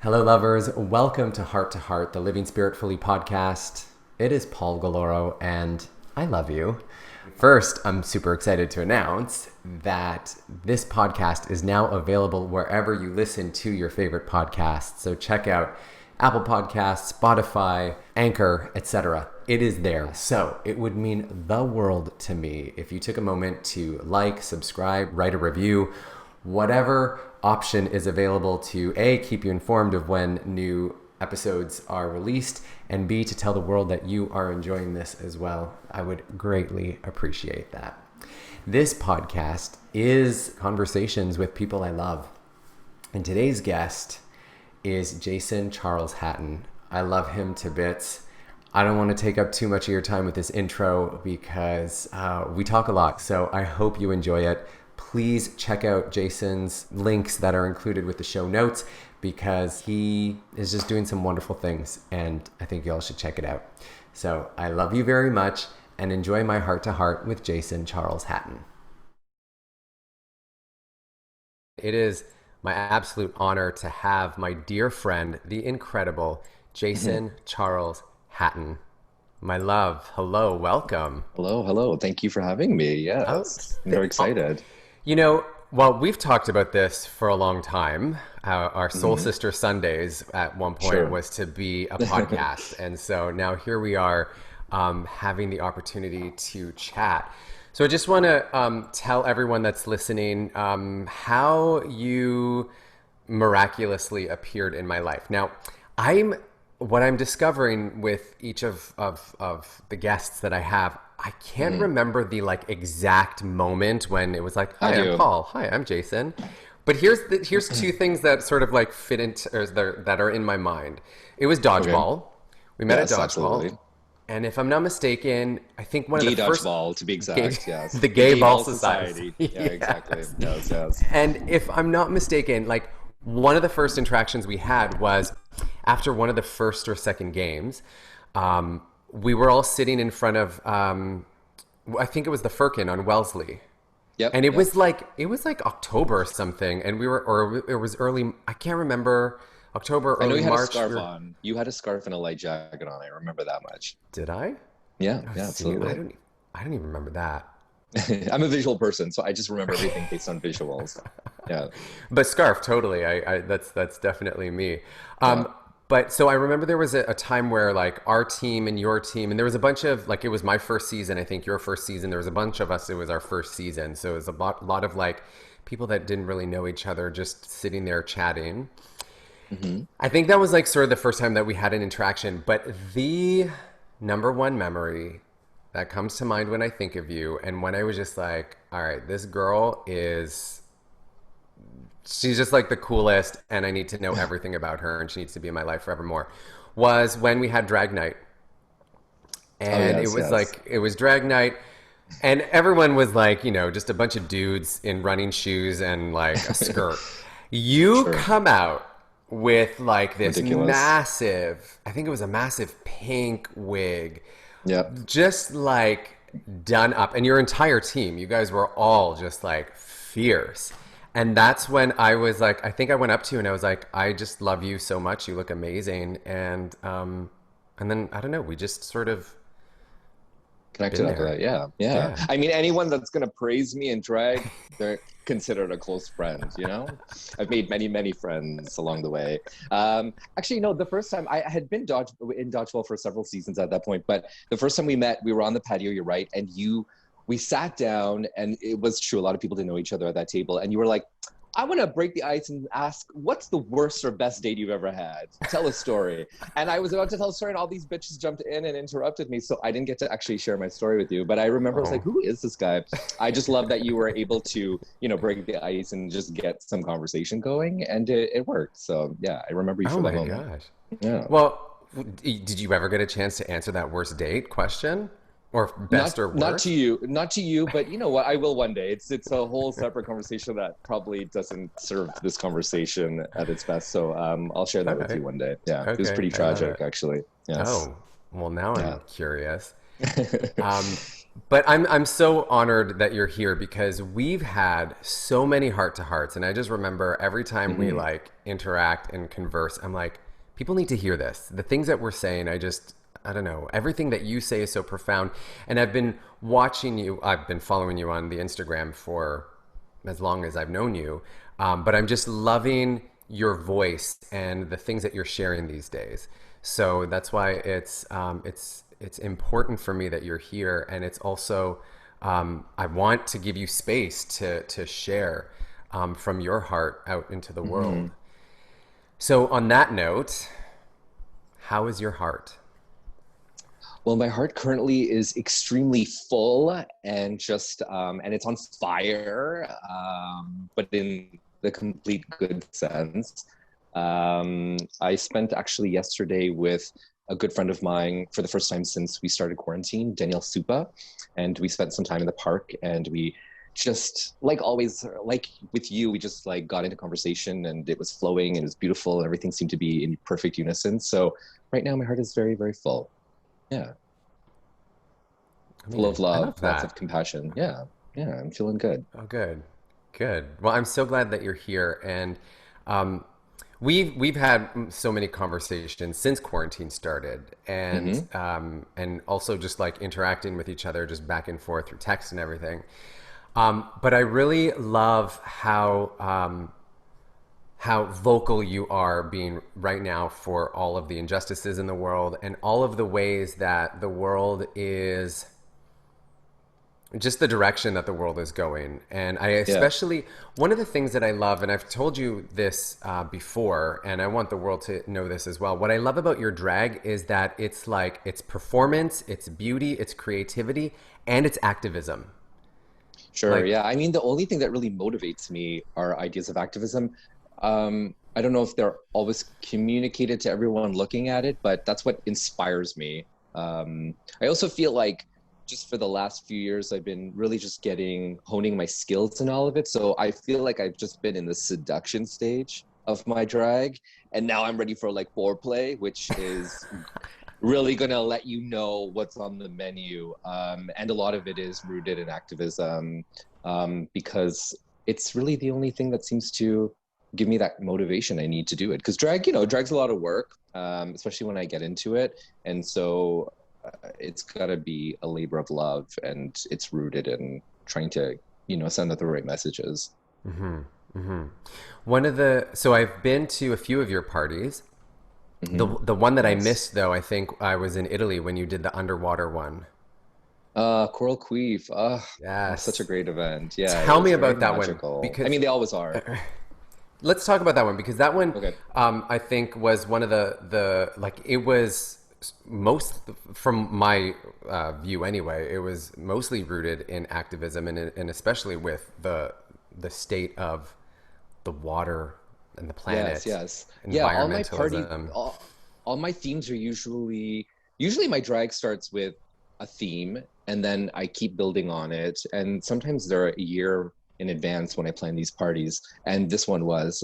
Hello, lovers. Welcome to Heart, the Living Spiritfully podcast. It is Paul Galoro, and I love you. First, I'm super excited to announce that this podcast is now available wherever you listen to your favorite podcasts. So check out Apple Podcasts, Spotify, Anchor, etc. It is there. So it would mean the world to me if you took a moment to like, subscribe, write a review, whatever option is available to A, keep you informed of when new episodes are released, and B, to tell the world that you are enjoying this as well. I would greatly appreciate that. This podcast is conversations with people I love. And today's guest is Jason Charles Hatton. I love him to bits. I don't want to take up too much of your time with this intro because we talk a lot. So I hope you enjoy it. Please check out Jason's links that are included with the show notes because he is just doing some wonderful things and I think y'all should check it out. So I love you very much and enjoy my heart to heart with Jason Charles Hatton. It is my absolute honor to have my dear friend, the incredible Jason Charles Hatton. My love, hello, welcome. Hello. Thank you for having me. Yes, I'm very excited. You know, well, we've talked about this for a long time. Our Soul Sister Sundays at one point was to be a podcast. And so now here we are having the opportunity to chat. So I just want to tell everyone that's listening how you miraculously appeared in my life. Now, what I'm discovering with each of the guests that I have, I can't remember the exact moment when it was like, hi, I'm Paul. Hi, I'm Jason. But here's two things that sort of fit into, or that are in my mind. It was dodgeball. Okay. We met at dodgeball. Absolutely. And if I'm not mistaken, I think one of the first... dodgeball, to be exact, yes. The Gay Ball Society. Yeah, exactly. Yes. And if I'm not mistaken, one of the first interactions we had was after one of the first or second games. We were all sitting in front of, I think it was the Firkin on Wellesley. Yep. And it was like October or something. And it was early, I can't remember, October, early March. I know you had a scarf on. You had a scarf and a light jacket on. I remember that much. Did I? Yeah, absolutely. I don't even remember that. I'm a visual person, so I just remember everything based on visuals. Yeah. But scarf, totally. That's definitely me. But so I remember there was a time where our team and your team, and there was a bunch of it was my first season, I think your first season, there was a bunch of us, it was our first season. So it was a lot of people that didn't really know each other, just sitting there chatting. Mm-hmm. I think that was sort of the first time that we had an interaction, but the number one memory that comes to mind when I think of you and when I was just all right, this girl she's just the coolest and I need to know everything about her and she needs to be in my life forevermore, was when we had drag night. And it was drag night and everyone was just a bunch of dudes in running shoes and a skirt. You come out with this ridiculous, massive, I think it was a massive pink wig. Yep. Just done up, and your entire team, you guys were all just fierce. And that's when I was I think I went up to you and I was I just love you so much. You look amazing. And then I don't know, we just sort of connected after that. Yeah. I mean, anyone that's going to praise me in drag, they're considered a close friend, I've made many friends along the way. Actually, the first time I had been in dodgeball for several seasons at that point, but the first time we met, we were on the patio, you're right, and we sat down, and it was true, a lot of people didn't know each other at that table, and you were like, I want to break the ice and ask, what's the worst or best date you've ever had? Tell a story. And I was about to tell a story, and all these bitches jumped in and interrupted me, so I didn't get to actually share my story with you. But I remember I was who is this guy? I just love that you were able to, break the ice and just get some conversation going, and it worked. So yeah, I remember you for that moment. Oh my gosh. Yeah. Well, did you ever get a chance to answer that worst date question? Or best or worst? Not to you, but you know what? I will one day. It's a whole separate conversation that probably doesn't serve this conversation at its best. So I'll share that with you one day. Yeah, it was pretty tragic, actually. Yes. Oh, well, now I'm curious. But I'm so honored that you're here because we've had so many heart to hearts, and I just remember every time we Hmm. like interact and converse, I'm like, people need to hear this. The things that we're saying, I don't know, everything that you say is so profound. And I've been watching you, I've been following you on the Instagram for as long as I've known you, but I'm just loving your voice and the things that you're sharing these days. So that's why it's important for me that you're here, and it's also I want to give you space to share from your heart out into the world. Hmm. So on that note, how is your heart? Well, my heart currently is extremely full and just, and it's on fire, but in the complete good sense. I spent actually yesterday with a good friend of mine for the first time since we started quarantine, Danielle Supa, and we spent some time in the park and we just like always like with you we just like got into conversation and it was flowing and it was beautiful and everything seemed to be in perfect unison. So right now my heart is very, very full. Yeah. Full of I love, love lots that. of compassion. Yeah, yeah, I'm feeling good. Oh, good, good. Well, I'm so glad that you're here, and um, we've had so many conversations since quarantine started, Hmm. and also just like interacting with each other, just back and forth through text and everything. But I really love how vocal you are being right now for all of the injustices in the world and all of the ways that the world is just the direction that the world is going. And I Yeah, especially, one of the things that I love, and I've told you this before, and I want the world to know this as well. What I love about your drag is that it's like, it's performance, it's beauty, it's creativity, and it's activism. sure. Like, Yeah, I mean, the only thing that really motivates me are ideas of activism. I don't know if they're always communicated to everyone looking at it, but that's what inspires me. I also feel like just for the last few years, I've been really just honing my skills and all of it. So I feel like I've just been in the seduction stage of my drag, and now I'm ready for like foreplay, which is really going to let you know what's on the menu. And a lot of it is rooted in activism, because it's really the only thing that seems to give me that motivation I need to do it. Because drag, drag's a lot of work, especially when I get into it. And so it's got to be a labor of love and it's rooted in trying to, send out the right messages. hmm hmm so I've been to a few of your parties. Hmm. The one that I Nice. missed, though, I think I was in Italy when you did the underwater one. Coral Queef. That's such a Yes. great event. Yeah, it Tell me was very about that one magical. I because mean, they always are. let's talk about that one because that one Okay. I think was one of the like it was most from my view anyway. It was mostly rooted in activism and especially with the state of the water and the Yes, planet, yes. Yeah, environmentalism. all my themes are usually my drag starts with a theme and then I keep building on it. And sometimes they're a year in advance when I plan these parties. And this one was.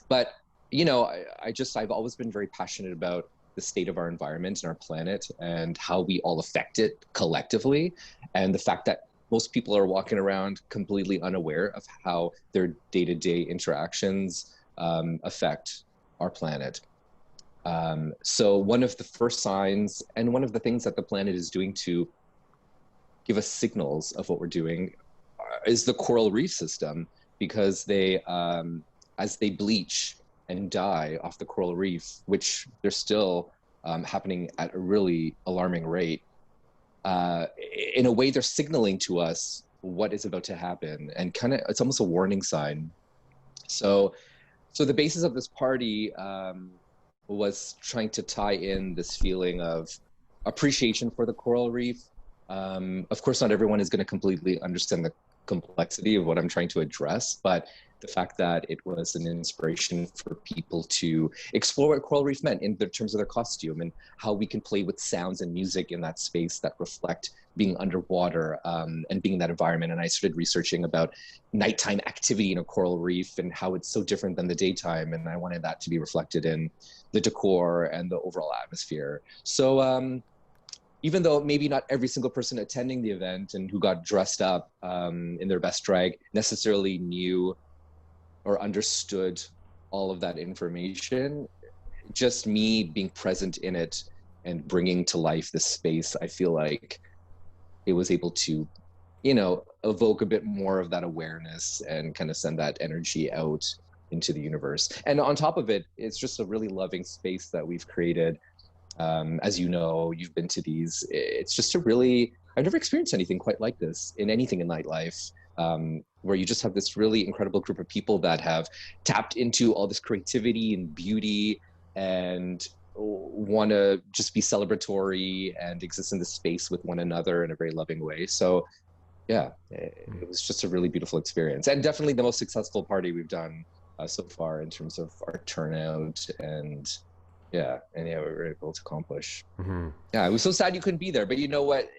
But I've always been very passionate about the state of our environment and our planet and how we all affect it collectively. And the fact that most people are walking around completely unaware of how their day-to-day interactions affect our planet. So one of the first signs and one of the things that the planet is doing to give us signals of what we're doing is the coral reef system, because as they bleach and die off the coral reef, which they're still happening at a really alarming rate, uh, in a way they're signaling to us what is about to happen, and kind of it's almost a warning sign. So so the basis of this party was trying to tie in this feeling of appreciation for the coral reef. Of course, not everyone is going to completely understand the complexity of what I'm trying to address, but the fact that it was an inspiration for people to explore what coral reef meant in the terms of their costume and how we can play with sounds and music in that space that reflect being underwater, and being in that environment. And I started researching about nighttime activity in a coral reef and how it's so different than the daytime. And I wanted that to be reflected in the decor and the overall atmosphere. So even though maybe not every single person attending the event and who got dressed up in their best drag necessarily knew or understood all of that information, just me being present in it and bringing to life this space, I feel like it was able to, evoke a bit more of that awareness and kind of send that energy out into the universe. And on top of it, it's just a really loving space that we've created. As you know, you've been to these. It's just I've never experienced anything quite like this in anything in nightlife, where you just have this really incredible group of people that have tapped into all this creativity and beauty and want to just be celebratory and exist in the space with one another in a very loving way. So yeah, it was just a really beautiful experience, and definitely the most successful party we've done so far in terms of our turnout and we were able to accomplish. Yeah, it was so sad you couldn't be there, but you know what,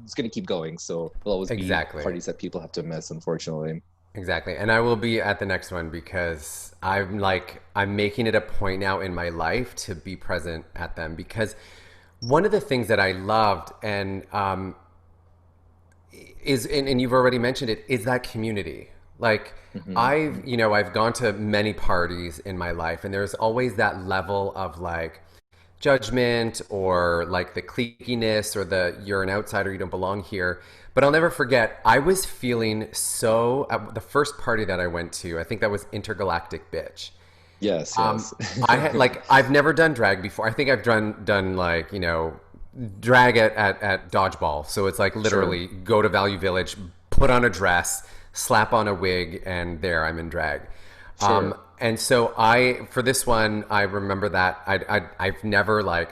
it's going to keep going, so there'll always be parties that people have to miss, unfortunately. Exactly. And I will be at the next one because I'm making it a point now in my life to be present at them, because one of the things that I loved and you've already mentioned it, is that community. Like I've gone to many parties in my life, and there's always that level of like judgment or like the cliquiness or the you're an outsider, you don't belong here. But I'll never forget, I was feeling so, at the first party that I went to, I think that was Intergalactic Bitch. Yes. I had I've never done drag before. I think I've done like, drag at Dodgeball. So it's like literally go to Value Village, put on a dress, slap on a wig, and there I'm in drag. Sure. And so for this one, I remember that I've never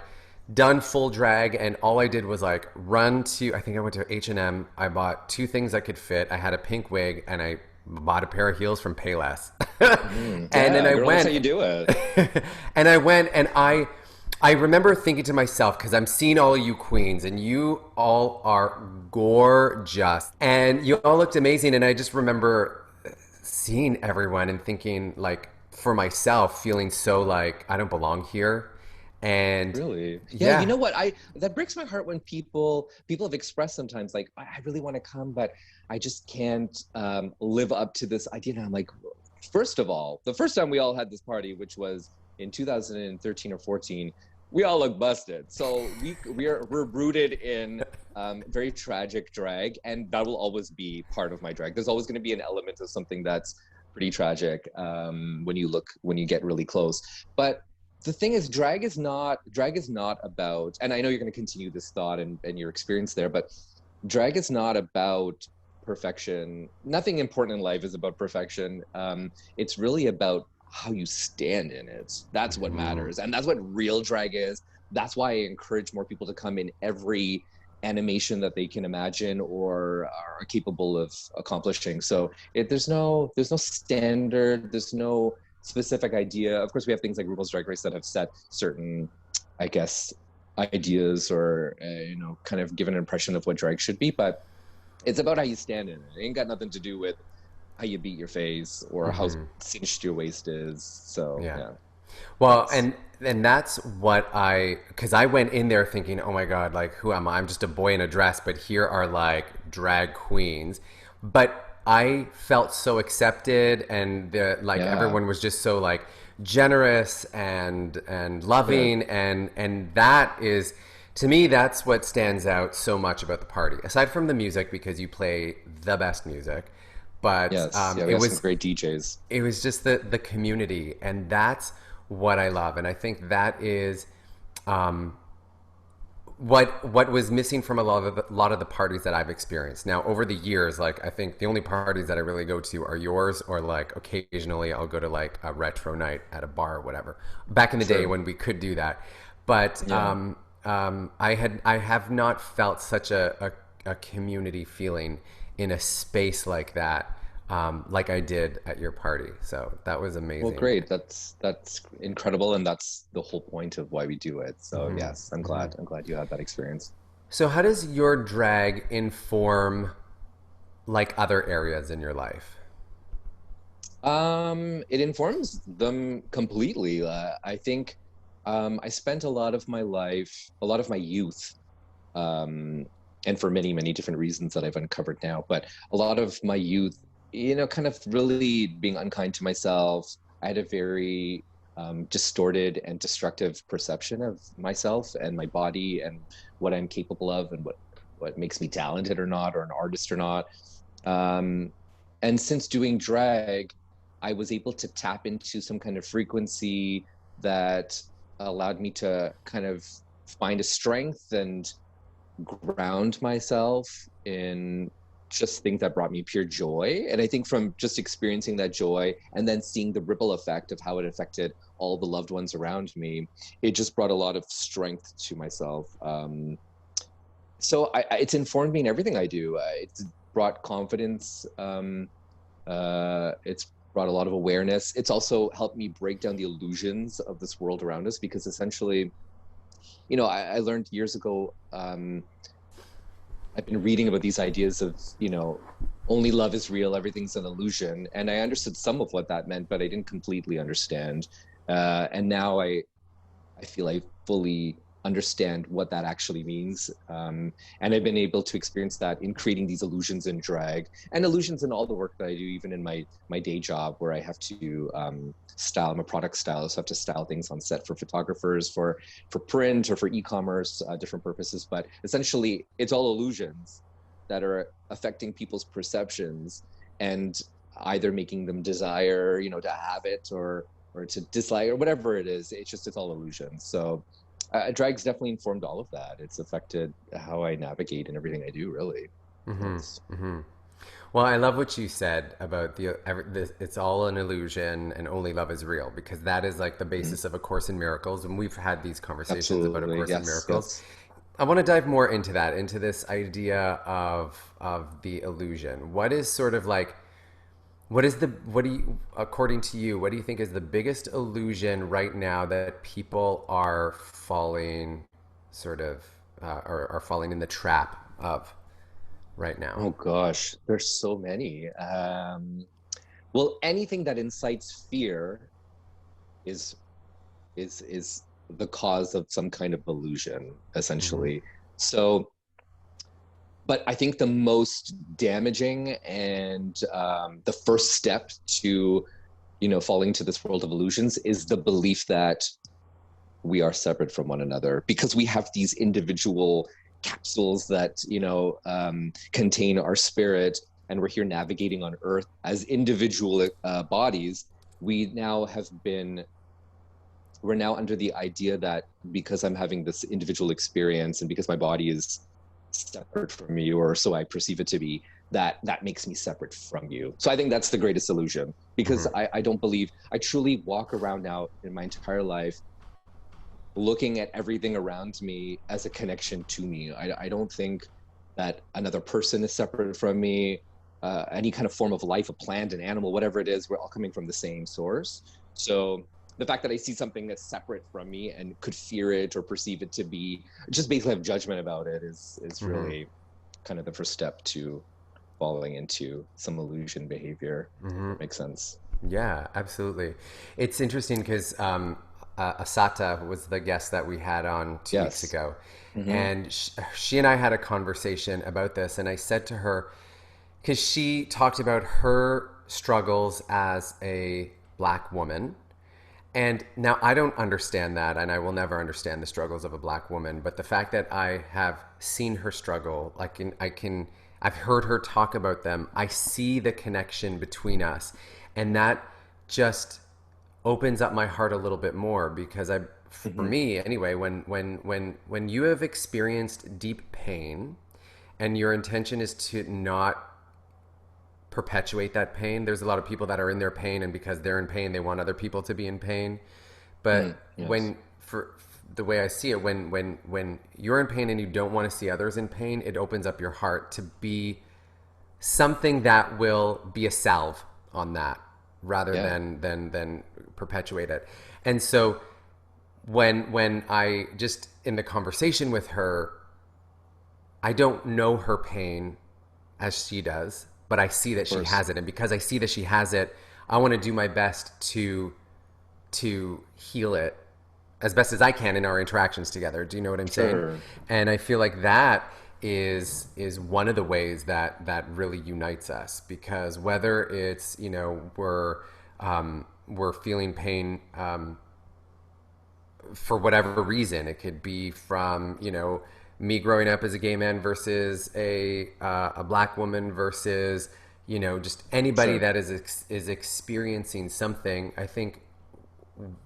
done full drag, and all I did was run to, I think I went to H&M. I bought 2 things that could fit. I had a pink wig, and I bought a pair of heels from Payless. And then I went. That's how you do it. And I went, and I remember thinking to myself, because I'm seeing all of you queens, and you all are gorgeous, and you all looked amazing. And I just remember seeing everyone and thinking, for myself, feeling so I don't belong here. And really, yeah, you know what? That breaks my heart when people have expressed sometimes I really want to come, but I just can't live up to this idea. And I'm like, first of all, the first time we all had this party, which was in 2013 or 14, we all look busted. So we're rooted in very tragic drag, and that will always be part of my drag. There's always going to be an element of something that's pretty tragic when you get really close, but the thing is, drag is not about, and I know you're going to continue this thought and your experience there, but drag is not about perfection. Nothing important in life is about perfection. It's really about how you stand in it. That's what matters. And that's what real drag is. That's why I encourage more people to come in every animation that they can imagine or are capable of accomplishing. So there's no standard, there's no specific idea. Of course, we have things like RuPaul's Drag Race that have set certain, I guess, ideas or kind of given an impression of what drag should be, but it's about how you stand in it. It ain't got nothing to do with how you beat your face or how cinched your waist is. So yeah. Well, and that's what because I went in there thinking, oh my God, who am I? I'm just a boy in a dress, but here are drag queens. But I felt so accepted, and everyone was just so generous and loving, and that is, to me, that's what stands out so much about the party. Aside from the music, because you play the best music, but it was some great DJs. It was just the community, and that's what I love, and I think that is what was missing from a lot of the parties that I've experienced. Now, over the years, I think the only parties that I really go to are yours, or occasionally I'll go to a retro night at a bar or whatever. Back in the day when we could do that, but I have not felt such a community feeling in a space like that. Like I did at your party. So that was amazing. Well, great. That's incredible. And that's the whole point of why we do it. So yes, I'm glad you had that experience. So how does your drag inform other areas in your life? It informs them completely. I think I spent a lot of my youth and for many, many different reasons that I've uncovered now. But a lot of my youth, you know, kind of really being unkind to myself. I had a very distorted and destructive perception of myself and my body and what I'm capable of and what makes me talented or not, or an artist or not. Um, and since doing drag, I was able to tap into some kind of frequency that allowed me to kind of find a strength and ground myself in just things that brought me pure joy. And I think from just experiencing that joy and then seeing the ripple effect of how it affected all the loved ones around me, it just brought a lot of strength to myself. So it's informed me in everything I do. It's brought confidence. It's brought a lot of awareness. It's also helped me break down the illusions of this world around us, because essentially, you know, I learned years ago, I've been reading about these ideas of, you know, only love is real, everything's an illusion. And I understood some of what that meant, but I didn't completely understand. And now I feel I fully understand what that actually means. And I've been able to experience that in creating these illusions in drag and illusions in all the work that I do, even in my day job, where I have to style. I'm a product stylist, so I have to style things on set for photographers, for print or for e-commerce, different purposes. But essentially, it's all illusions that are affecting people's perceptions and either making them desire, you know, to have it or to dislike or whatever it is. It's all illusions. So drag's definitely informed all of that. It's affected how I navigate and everything I do, really. Mm-hmm. Yes. Mm-hmm. Well, I love what you said about it's all an illusion and only love is real, because that is like the Mhm. basis of A Course in Miracles. And we've had these conversations about A Absolutely. Course in Yes. Miracles. Yes. I want to dive more into that, into this idea of the illusion. What is sort of like, what do you, according to you, what do you think is the biggest illusion right now that people are falling sort of, are falling in the trap of right now? Oh gosh, there's so many. Well, anything that incites fear is is the cause of some kind of illusion, Mm-hmm. essentially. So, but I think the most damaging and the first step to, you know, falling to this world of illusions is the belief that we are separate from one another, because we have these individual capsules that, you know, contain our spirit, and we're here navigating on earth as individual bodies. we now have been we're now under the idea that because I'm having this individual experience and because my body is separate from you, or so I perceive it to be, that makes me separate from you. So I think that's the greatest illusion, because Mm-hmm. I don't believe, I truly walk around now in my entire life looking at everything around me as a connection to me. I don't think that another person is separate from me. Any kind of form of life, a plant, an animal, whatever it is, we're all coming from the same source. So the fact that I see something that's separate from me and could fear it or perceive it to be, just basically have judgment about it, is Mm-hmm. really kind of the first step to falling into some illusion behavior. Mm-hmm. That makes sense. Yeah, absolutely. It's interesting because Asata was the guest that we had on 2 weeks Yes. ago. Mm-hmm. And she and I had a conversation about this. And I said to her, because she talked about her struggles as a black woman. And now I don't understand that, and I will never understand the struggles of a black woman. But the fact that I have seen her struggle, I've heard her talk about them. I see the connection between us, and that just opens up my heart a little bit more, because for Mm-hmm. me anyway, when you have experienced deep pain, and your intention is to not perpetuate that pain. There's a lot of people that are in their pain, and because they're in pain, they want other people to be in pain. Mm-hmm. But Yes. when, for the way I see it, when you're in pain and you don't want to see others in pain, it opens up your heart to be something that will be a salve on that, rather Yeah. than perpetuate it. And so when I just in the conversation with her, I don't know her pain as she does, but I see that Of she course. has it, and because I see that she has it, I want to do my best to heal it as best as I can in our interactions together. Do you know what I'm saying? Sure. And I feel like that is one of the ways that really unites us, because whether it's, you know, we're feeling pain for whatever reason. It could be from, you know, me growing up as a gay man versus a black woman versus, you know, just anybody Sure. that is experiencing something. I think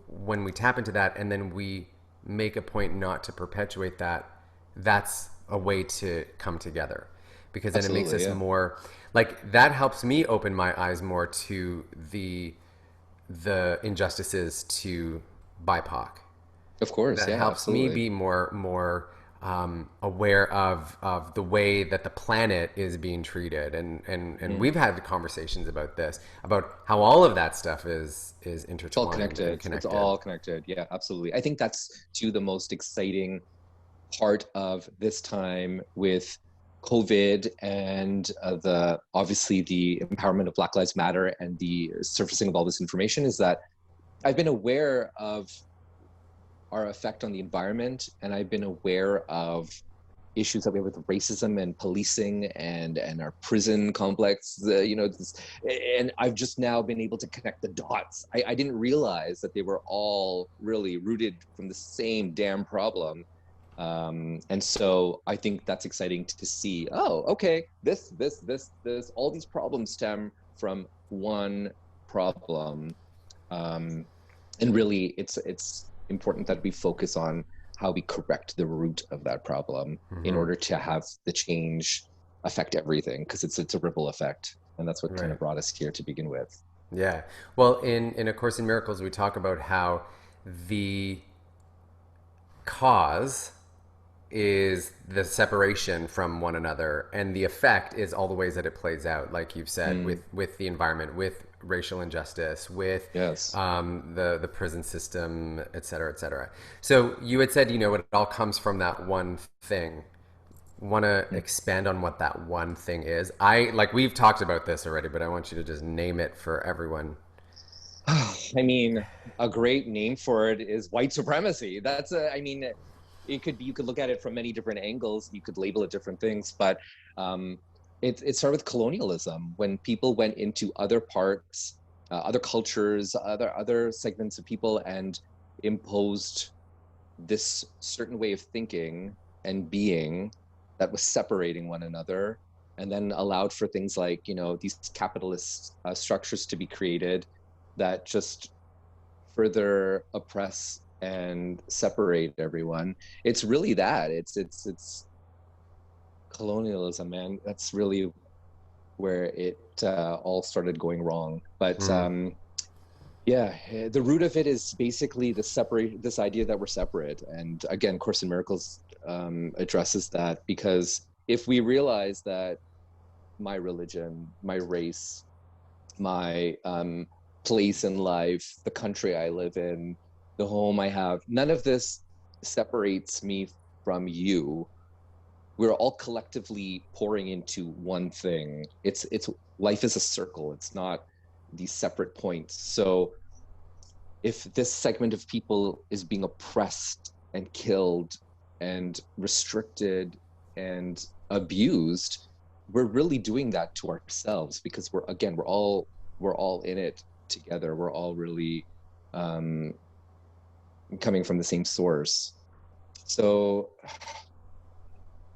when we tap into that and then we make a point not to perpetuate that, that's a way to come together, because then Absolutely, it makes us yeah. more like, that helps me open my eyes more to the injustices to BIPOC. Of course, That yeah, helps me absolutely. be more aware of the way that the planet is being treated, and we've had conversations about this, about how all of that stuff is It's all intertwined and connected. It's connected. all connected. Yeah, absolutely. I think that's too the most exciting part of this time with COVID and the obviously the empowerment of Black Lives Matter and the surfacing of all this information, is that I've been aware of our effect on the environment, and I've been aware of issues that we have with racism and policing and our prison complex, you know, this, and I've just now been able to connect the dots. I didn't realize that they were all really rooted from the same damn problem. And so I think that's exciting to see. Oh, okay, this, all these problems stem from one problem. And really, it's important that we focus on how we correct the root of that problem in order to have the change affect everything, because it's a ripple effect, and that's what kind Right. of brought us here to begin with. Yeah. Well, in A Course in Miracles, we talk about how the cause is the separation from one another, and the effect is all the ways that it plays out, like you've said, with the environment, with racial injustice, with Yes. the prison system, et cetera, et cetera. So you had said, you know, it all comes from that one thing. Want to expand on what that one thing is? I like, we've talked about this already, but I want you to just name it for everyone. I mean, a great name for it is white supremacy. That's a, I mean, it could be, you could look at it from many different angles. You could label it different things, but um, it started with colonialism, when people went into other parts, other cultures, other segments of people, and imposed this certain way of thinking and being that was separating one another, and then allowed for things like, you know, these capitalist structures to be created that just further oppress and separate everyone. It's really that. It's colonialism, man. That's really where it all started going wrong. But yeah, the root of it is basically this idea that we're separate. And again, Course in Miracles addresses that, because if we realize that my religion, my race, my place in life, the country I live in, the home I have, none of this separates me from you. We're all collectively pouring into one thing. It's life is a circle. It's not these separate points. So if this segment of people is being oppressed and killed and restricted and abused, we're really doing that to ourselves, because we're all in it together. We're all really coming from the same source. So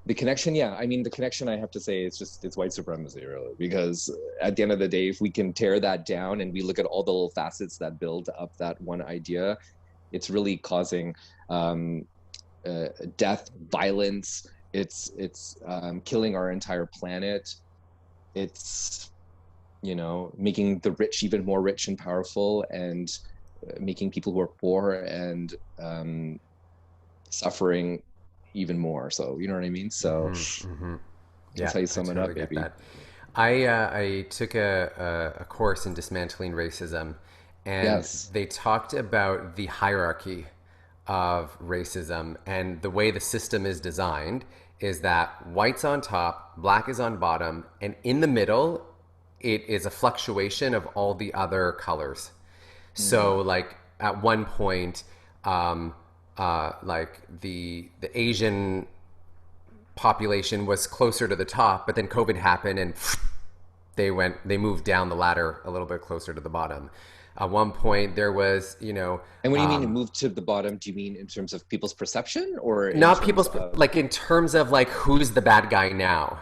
the connection, yeah, I mean, the connection, I have to say, it's white supremacy, really, because at the end of the day, if we can tear that down and we look at all the little facets that build up that one idea, it's really causing death, violence. It's killing our entire planet. It's, you know, making the rich even more rich and powerful, and making people who are poor and suffering even more. So, you know what I mean? So that's Yeah, how you I sum it totally up, get baby. that. I took a course in dismantling racism, and Yes. they talked about the hierarchy of racism, and the way the system is designed is that white's on top, black is on bottom, and in the middle, it is a fluctuation of all the other colors. So, like, at one point, like the Asian population was closer to the top, but then COVID happened and they moved down the ladder a little bit closer to the bottom. At one point, there was, And when you mean move to the bottom, do you mean in terms of people's perception or in not terms people's of? like in terms of like who's the bad guy now.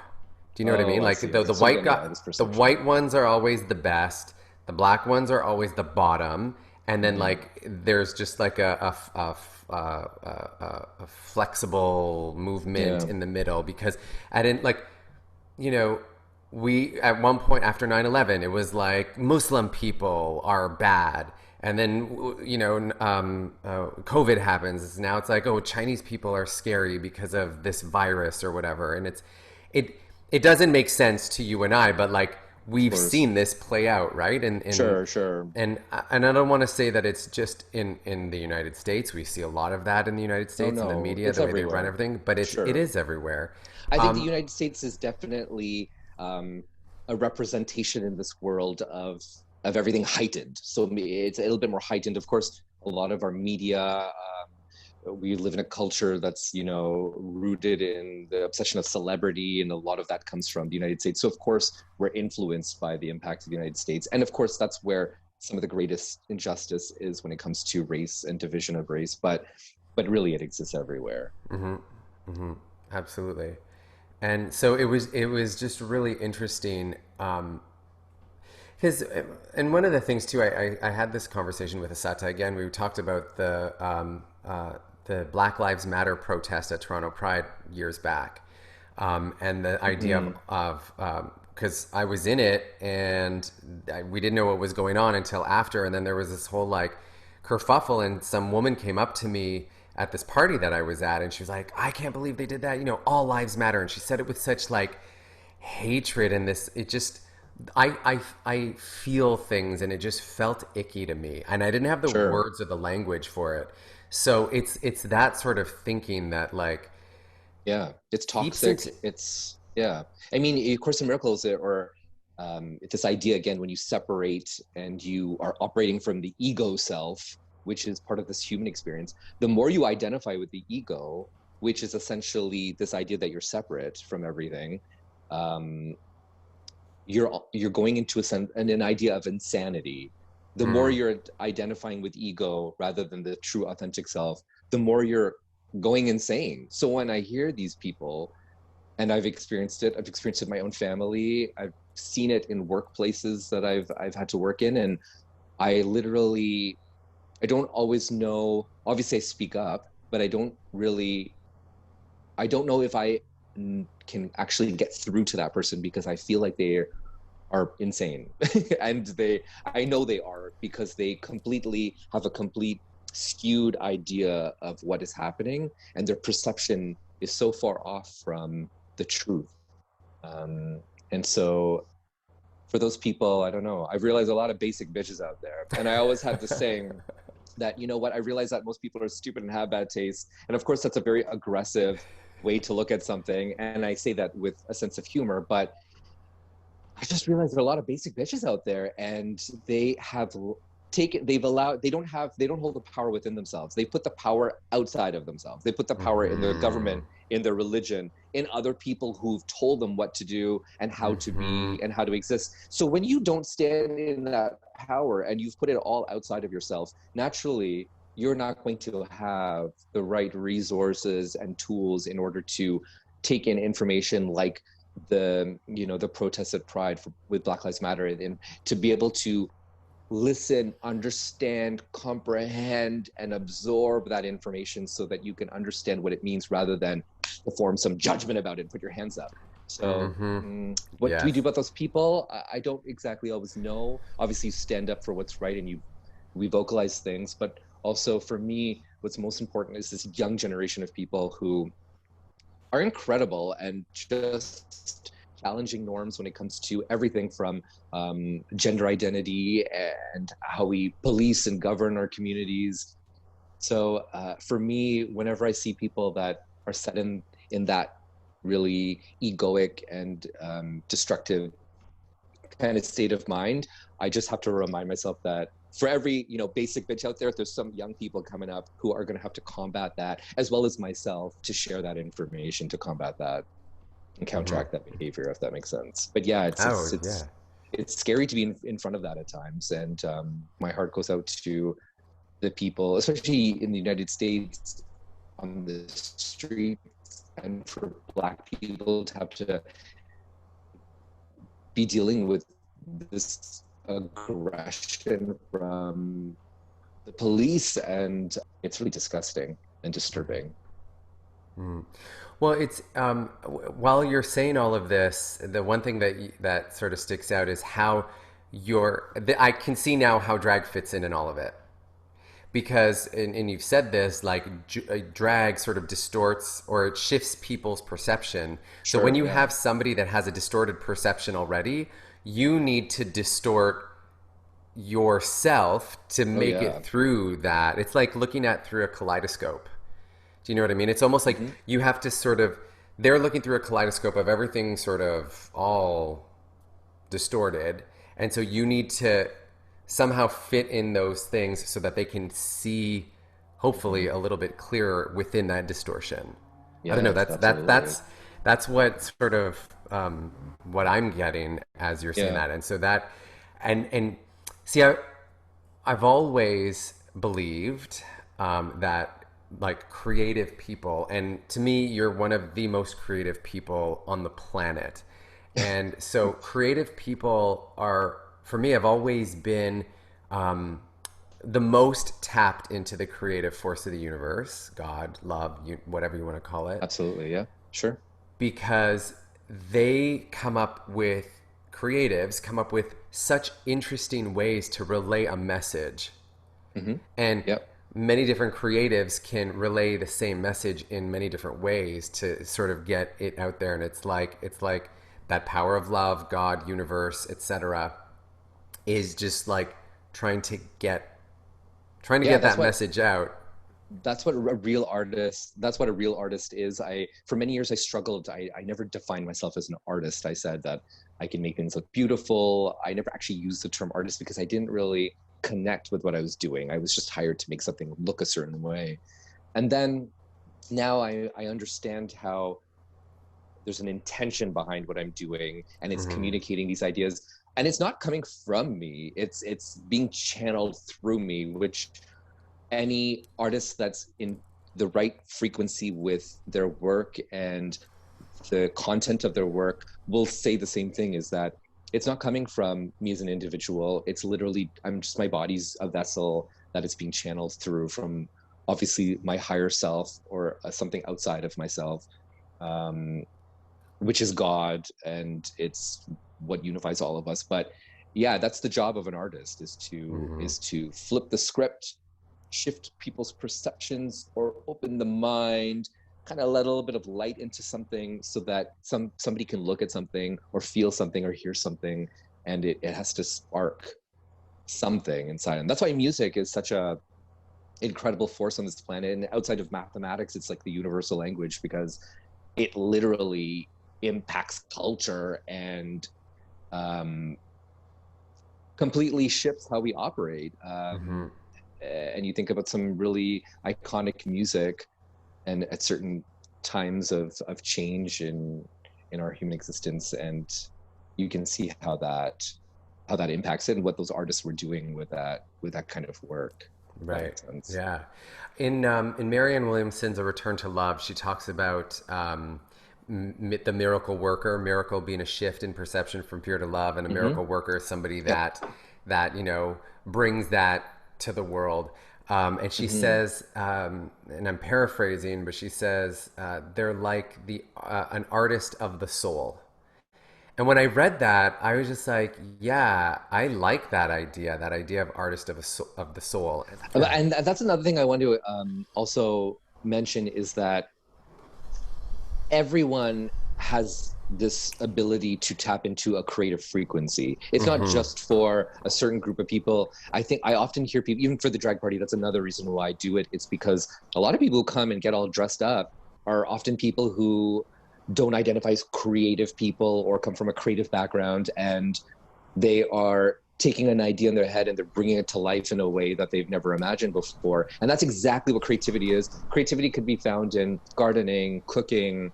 Do you know what I mean? Oh, I Like see. the So white again, guy, yeah, this the perception. white ones are always the best. The black ones are always the bottom, and then Hmm. like there's just like a flexible movement Yeah. in the middle because I didn't like you know, we at one point after 9/11, it was like Muslim people are bad. And then, COVID happens. Now it's like, oh, Chinese people are scary because of this virus or whatever. And it, it doesn't make sense to you and I, but like Of we've course. seen this play out, right? Sure, sure. And I don't want to say that it's just in the United States. We see a lot of that in the United Oh States in the no, media, it's the way they run everywhere. everything. But it Sure. is everywhere. I think the Um, United States is definitely a representation in this world of everything heightened. So it's a little bit more heightened. Of course, a lot of our media. We live in a culture that's rooted in the obsession of celebrity, and a lot of that comes from the United States. So of course, we're influenced by the impact of the United States, and of course, that's where some of the greatest injustice is when it comes to race and division of race. But really, it exists everywhere. Absolutely. And so it was just really interesting because and one of the things too I had this conversation with Asata again. We talked about the Black Lives Matter protest at Toronto Pride years back, and the idea Mm-hmm. of because I was in it and we didn't know what was going on until after, and then there was this whole like kerfuffle, and some woman came up to me at this party that I was at, and she was like, "I can't believe they did that. All lives matter." And she said it with such like hatred, and this it just I feel things, and it just felt icky to me, and I didn't have the Sure. words or the language for it. So it's that sort of thinking that like Yeah, it's seeps into. toxic. Yeah. I mean, of Course in Miracles, or this idea again, when you separate and you are operating from the ego self, which is part of this human experience, the more you identify with the ego, which is essentially this idea that you're separate from everything, um, you're going into an idea of insanity. The more Mm, you're identifying with ego rather than the true authentic self, the more you're going insane. So when I hear these people, and I've experienced it in my own family, I've seen it in workplaces that I've had to work in, and I literally I don't always know. Obviously I speak up, but I don't know if I can actually get through to that person because I feel like they are insane. And I know they are, because they completely have a complete skewed idea of what is happening, and their perception is so far off from the truth. um, and so for those people, I don't know, I've realized a lot of basic bitches out there, and I always had this saying that, you know what, I realize that most people are stupid and have bad taste, and of course that's a very aggressive way to look at something, and I say that with a sense of humor, but I just realized there are a lot of basic bitches out there, and they don't hold the power within themselves. They put the power outside of themselves. They put the power in their mm-hmm, government, in their religion, in other people who've told them what to do and how to mm-hmm, be and how to exist. So when you don't stand in that power and you've put it all outside of yourself, naturally you're not going to have the right resources and tools in order to take in information like the protests at Pride with Black Lives Matter, and to be able to listen, understand, comprehend, and absorb that information so that you can understand what it means rather than to form some judgment about it and put your hands up. So mm-hmm. what do we do Yes. about those people? I don't exactly always know. Obviously you stand up for what's right and we vocalize things, but also for me what's most important is this young generation of people who are incredible and just challenging norms when it comes to everything from gender identity and how we police and govern our communities. So for me, whenever I see people that are set in that really egoic and destructive kind of state of mind, I just have to remind myself that for every, you know, basic bitch out there, there's some young people coming up who are going to have to combat that, as well as myself, to share that information to combat that and counteract that behavior, if that makes sense. But yeah, it's scary to be in front of that at times. And my heart goes out to the people, especially in the United States, on the streets, and for Black people to have to be dealing with this aggression from the police, and it's really disgusting and disturbing. Well, it's while you're saying all of this, the one thing that sort of sticks out is how I can see now how drag fits in all of it. Because, and you've said this, like drag sort of distorts or it shifts people's perception. So when you have somebody that has a distorted perception already, you need to distort yourself to make it through that. It's like looking at through a kaleidoscope. Do you know what I mean? It's almost like you have to sort of, they're looking through a kaleidoscope of everything sort of all distorted. And so you need to somehow fit in those things so that they can see, hopefully, a little bit clearer within that distortion. I don't know. That's what sort of what I'm getting as you're saying that. And so that, and see, I've always believed that like creative people, and to me, you're one of the most creative people on the planet. And so creative people are, for me, I've always been the most tapped into the creative force of the universe, God, love, whatever you want to call it. Absolutely, yeah, sure. Because they creatives come up with such interesting ways to relay a message. And many different creatives can relay the same message in many different ways to sort of get it out there. And it's like that power of love, God, universe, etc., is just like trying to get that message out. That's what a real artist is. For many years I struggled. I never defined myself as an artist. I said that I can make things look beautiful. I never actually used the term artist because I didn't really connect with what I was doing. I was just hired to make something look a certain way. And then now I understand how there's an intention behind what I'm doing, and it's communicating these ideas. And it's not coming from me. It's being channeled through me, which any artist that's in the right frequency with their work and the content of their work will say the same thing, is that it's not coming from me as an individual. It's literally, my body's a vessel that is being channeled through from obviously my higher self or something outside of myself, which is God, and it's what unifies all of us. But yeah, that's the job of an artist, is to flip the script, shift people's perceptions, or open the mind, kind of let a little bit of light into something so that somebody can look at something or feel something or hear something, and it has to spark something inside. And that's why music is such a incredible force on this planet. And outside of mathematics, it's like the universal language, because it literally impacts culture and completely shifts how we operate. And you think about some really iconic music, and at certain times of change in our human existence, and you can see how that impacts it, and what those artists were doing with that kind of work. Right. Yeah. In Marianne Williamson's A Return to Love, she talks about the miracle worker, miracle being a shift in perception from fear to love, and a miracle worker is somebody that brings that to the world. And she says, and I'm paraphrasing, but she says, they're like an artist of the soul. And when I read that, I was just like, yeah, I like that idea of artist of the soul. And that's another thing I want to also mention, is that everyone has this ability to tap into a creative frequency. It's not just for a certain group of people. I think I often hear people, even for the drag party, that's another reason why I do it. It's because a lot of people who come and get all dressed up are often people who don't identify as creative people or come from a creative background, and they are taking an idea in their head and they're bringing it to life in a way that they've never imagined before. And that's exactly what creativity is. Creativity could be found in gardening, cooking,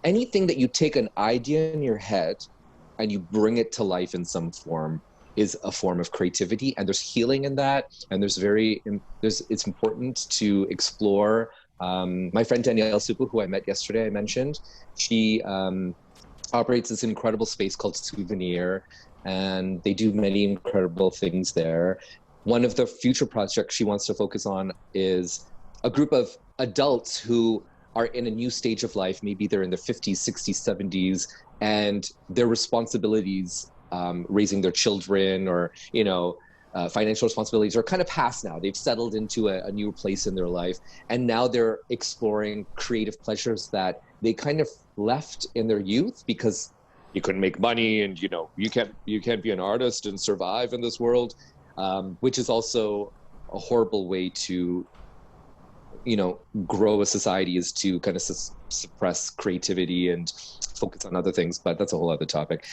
anything that you take an idea in your head and you bring it to life in some form is a form of creativity. And there's healing in that. And it's important to explore. My friend Danielle Supu, who I met yesterday, I mentioned, she operates this incredible space called Souvenir, and they do many incredible things there. One of the future projects she wants to focus on is a group of adults who are in a new stage of life. Maybe they're in their 50s, 60s, 70s, and their responsibilities, raising their children or, financial responsibilities are kind of past now. They've settled into a new place in their life. And now they're exploring creative pleasures that they kind of left in their youth because you couldn't make money and, you can't be an artist and survive in this world, which is also a horrible way to, grow a society, is to kind of suppress creativity and focus on other things. But that's a whole other topic.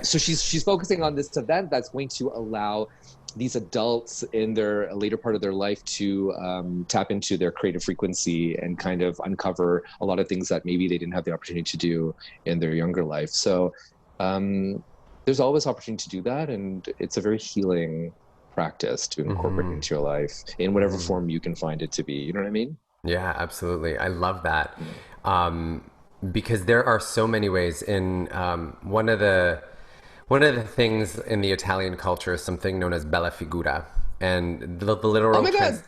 So she's focusing on this event that's going to allow these adults in their later part of their life to tap into their creative frequency and kind of uncover a lot of things that maybe they didn't have the opportunity to do in their younger life. So there's always opportunity to do that. And it's a very healing practice to incorporate into your life in whatever form you can find it to be. You know what I mean? Yeah, absolutely. I love that. Because there are so many ways in one of the things in the Italian culture is something known as Bellafigura, and the literal. Oh my God,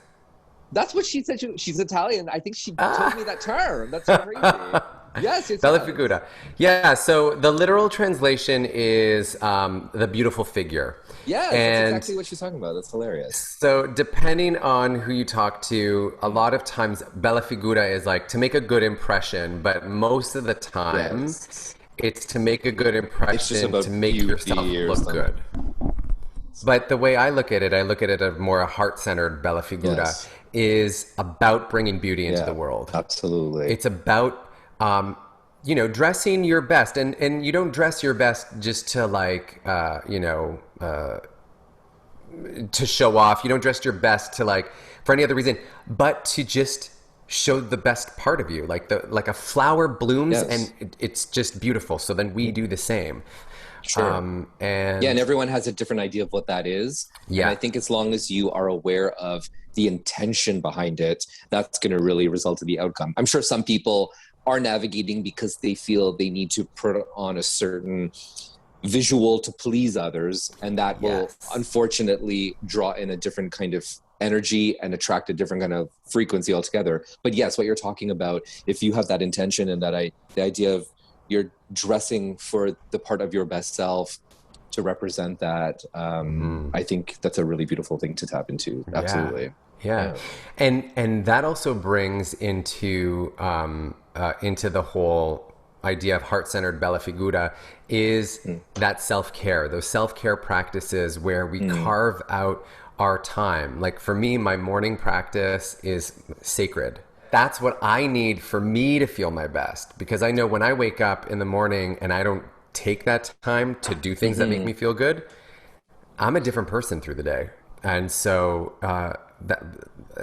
that's what she said. She's Italian. I think she told me that term. That's crazy. Yes, it's Bellafigura. Yeah. So the literal translation is the beautiful figure. Yeah, that's exactly what she's talking about. That's hilarious. So depending on who you talk to, a lot of times Bellafigura is like to make a good impression, but most of the time it's to make a good impression, to make yourself look good. But the way I look at it a more heart-centered Bellafigura is about bringing beauty into the world. Absolutely. It's about dressing your best, and you don't dress your best just to to show off. You don't dress your best to for any other reason, but to just show the best part of you. Like a flower blooms and it's just beautiful. So then we do the same. Sure. And everyone has a different idea of what that is. Yeah. And I think as long as you are aware of the intention behind it, that's going to really result in the outcome. I'm sure some people are navigating because they feel they need to put on a certain visual to please others, and that will unfortunately draw in a different kind of energy and attract a different kind of frequency altogether. But yes, what you're talking about, if you have that intention and that the idea of you're dressing for the part of your best self to represent that, I think that's a really beautiful thing to tap into. Absolutely. Yeah. And that also brings into the whole idea of heart-centered Bellafigura is that self-care, those self-care practices where we carve out our time. Like for me, my morning practice is sacred. That's what I need for me to feel my best, because I know when I wake up in the morning and I don't take that time to do things that make me feel good, I'm a different person through the day. And so that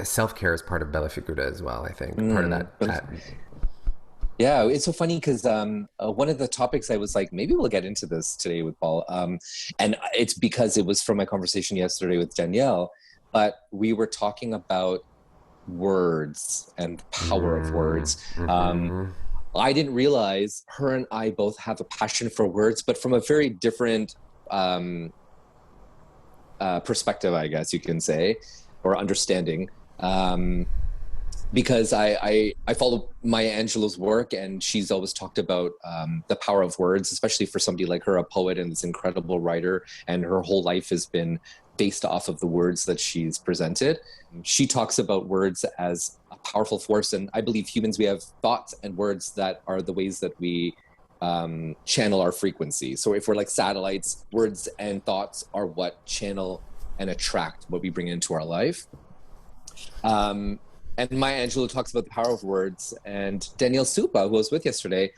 self-care is part of Bellafigura as well, I think. Part of that. Yeah, it's so funny because one of the topics I was like, maybe we'll get into this today with Paul. And it's because it was from my conversation yesterday with Danielle, but we were talking about words and the power of words. I didn't realize her and I both have a passion for words, but from a very different perspective, I guess you can say, or understanding. Because I follow Maya Angelou's work, and she's always talked about the power of words, especially for somebody like her, a poet and this incredible writer, and her whole life has been based off of the words that she's presented. She talks about words as a powerful force, and I believe humans, we have thoughts and words that are the ways that we channel our frequency. So if we're like satellites, words and thoughts are what channel and attract what we bring into our life. And Maya Angelou talks about the power of words, and Danielle Supa, who I was with yesterday,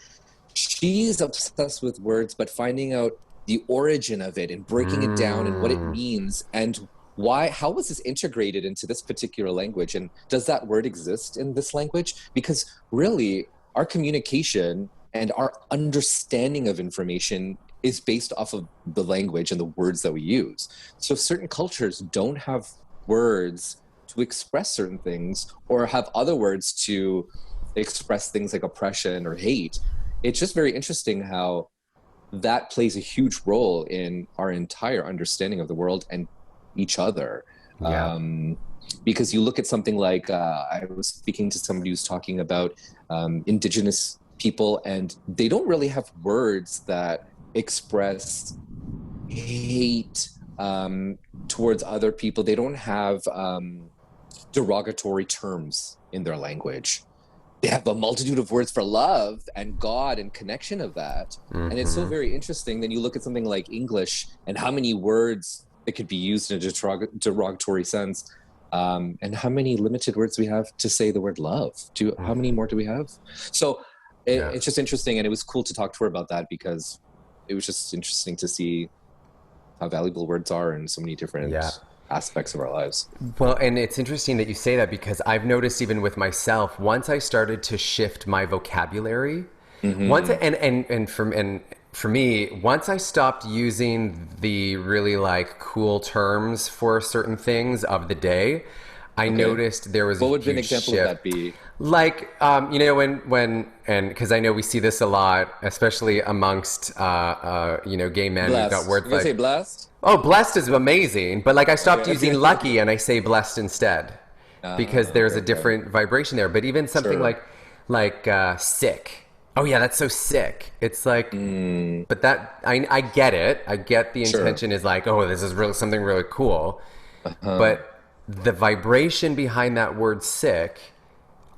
she's obsessed with words, but finding out the origin of it and breaking it down and what it means and how was this integrated into this particular language, and does that word exist in this language? Because really our communication and our understanding of information is based off of the language and the words that we use. So certain cultures don't have words to express certain things, or have other words to express things like oppression or hate. It's just very interesting how that plays a huge role in our entire understanding of the world and each other. Yeah. Because you look at something like, I was speaking to somebody who's talking about Indigenous people, and they don't really have words that express hate towards other people. They don't have derogatory terms in their language. They have a multitude of words for love and God and connection of that. And it's so very interesting. Then you look at something like English and how many words that could be used in a derogatory sense, and how many limited words we have to say the word love. How many more do we have? So it's just interesting, and it was cool to talk to her about that, because it was just interesting to see how valuable words are in so many different aspects of our lives. Well, and it's interesting that you say that, because I've noticed even with myself, once I started to shift my vocabulary, for me, once I stopped using the really like cool terms for certain things of the day, I noticed there was what would an example shift. of that be? Like, you know, and because I know we see this a lot, especially amongst, you know, gay men. Blessed. We've got words You're gonna say blessed? oh, blessed is amazing. But like I stopped using lucky and I say blessed instead, because there's a different vibration there. But even something like sick. Oh yeah, that's so sick. It's like, but that, I get it. I get the intention is like, oh, this is really something really cool. But the vibration behind that word sick